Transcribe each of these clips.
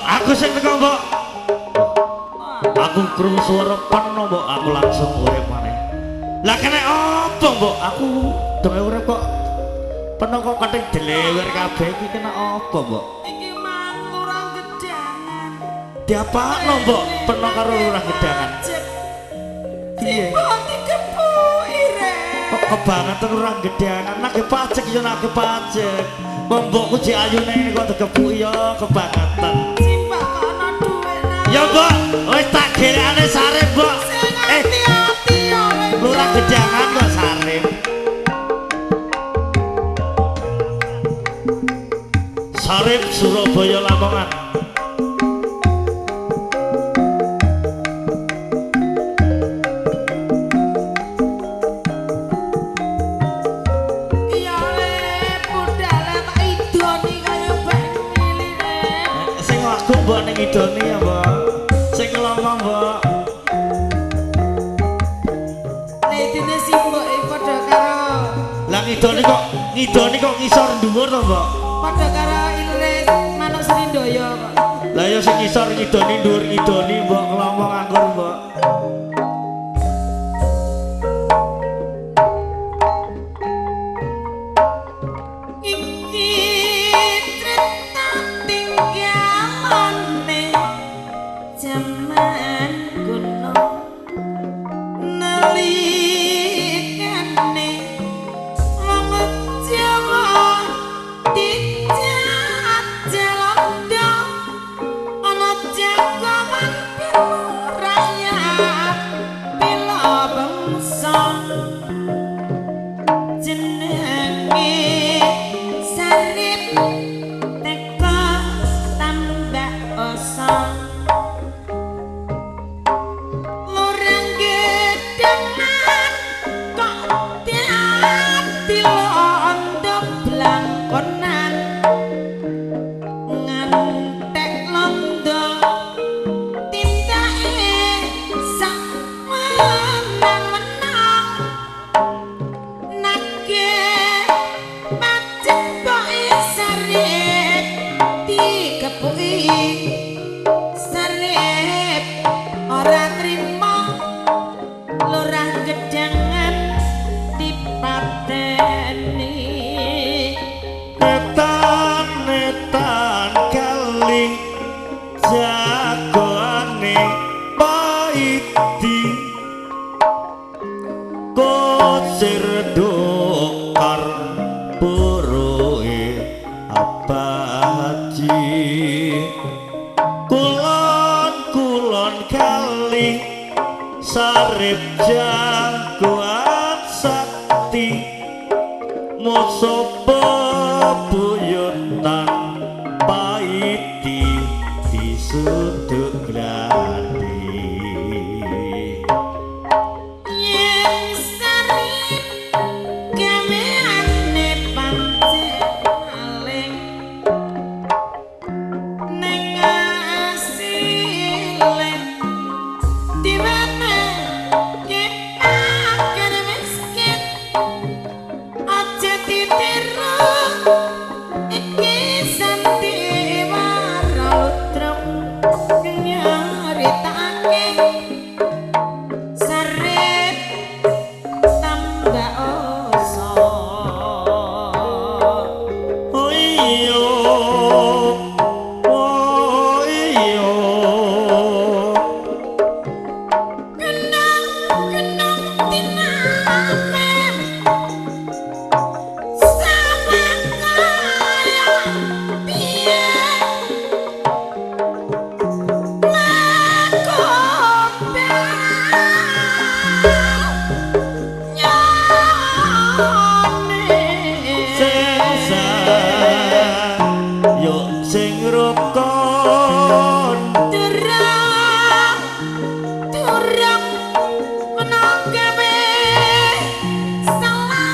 Aku sing teko, Mbok. Aku krungu swara peno, Mbok. Aku langsung urip maneh. Lah kene apa, Mbok? Aku dhewe urip kok peno kok kathik delewer kabeh iki kena apa, Mbok? Iki mang lurang gedangan. Diapakno, Mbok? Peno karo lurang gedangan. Piye? Mbok dikepuki rek. Kok kebangetan lurang gedangan? Nake pajek ya nake pajek. Mbokku jek ayune kok dikepuki ya kebangetan. Ya Mbok, wis tak gerekane Sarip, Mbok. Hati-hati ya. Lurah gedangan kok Sarip. Sarip Surabaya Lamongan. Iya le, budale tak idoni kaya bang miline. Sing aku Mbok ning idoni ya, Mbok. Sing ngomong, Mbok. Idine si Mbok padha karo Lah ngidoni kok ngisor dhuwur to, Mbok? padha karo ilire manuk Srindaya kok. Lah ya sing ngisor ngidoni dhuwur ngidoni, Mbok ngomong anggur, Mbok. Iki cerita tinggalane jaman kuno nalikane wong Jawa dijajal londo ana jagoan rakyat pila bangsa jenenge Sarip teka tambah osong lurang gedangan kok tiati londo blangkonan ngantek londo tindake sak menang-menang nake pacet poe Sarip dikepuki Sarip ora trimo lurah gedangan dipateni Netan kali jagoane paiti kosir dokar puruke apa haji kulon kali Sarip jagoan sakti musuh bebuyutan paiti disuduk gladi yen Sarip gaweane pancen aling ning asile diwene kita miskin aja ditiru iki sandiwara lutruk nyaritake Sarip tambah osong oh iya oh iya kenang tinamen sama kaya piye yuk sing rukun Durang menang gawe salah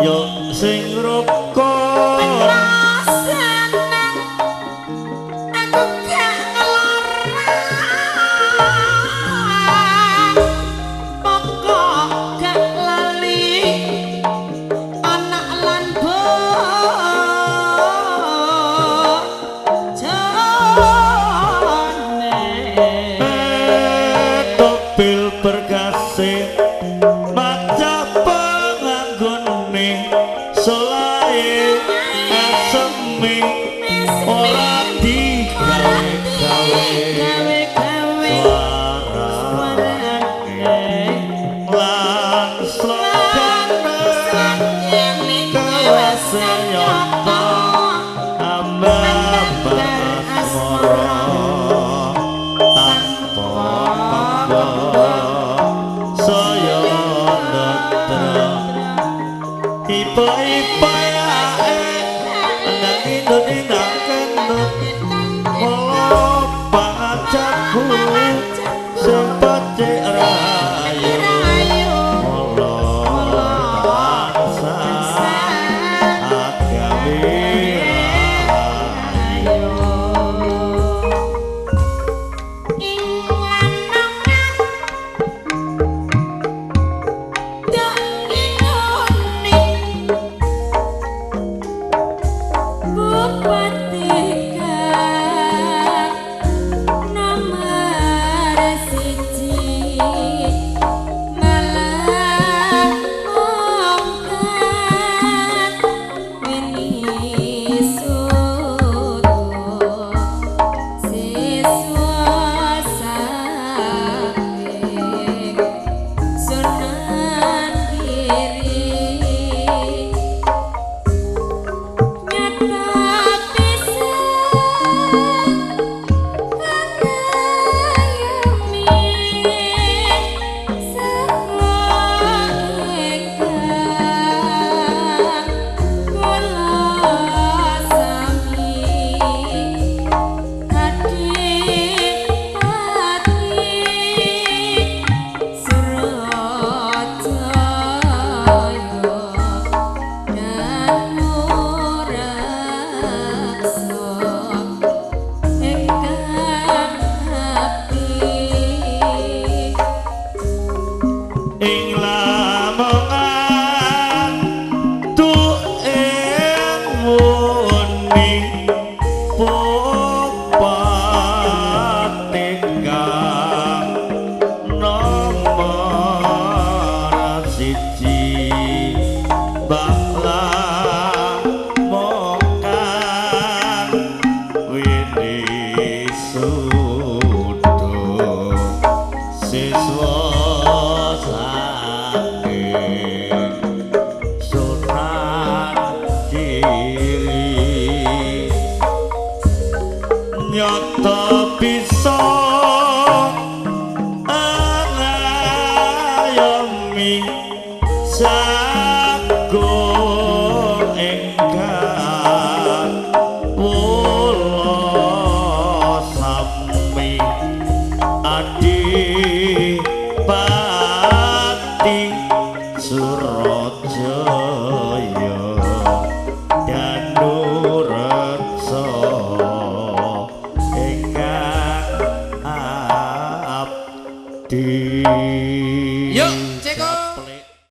yo sing rukun seneng aku gak ngelarang pokok gak lali anak lan topil berkasih maca penganggone solae asemi ora digawe-gawe lan slogane kawasayoto ambang asmara tanpa pambo saya netra ipa-ipa yae nang Indonesia kendut molo pacaku sempat cek rayu molo bangsa agawe ing lamongan tuing muni bupati kang nomor siji bakla mokan Windy Sudo siswa nyoto bisa ngayomi sagung engkang kula sami adi pati Surajaya danu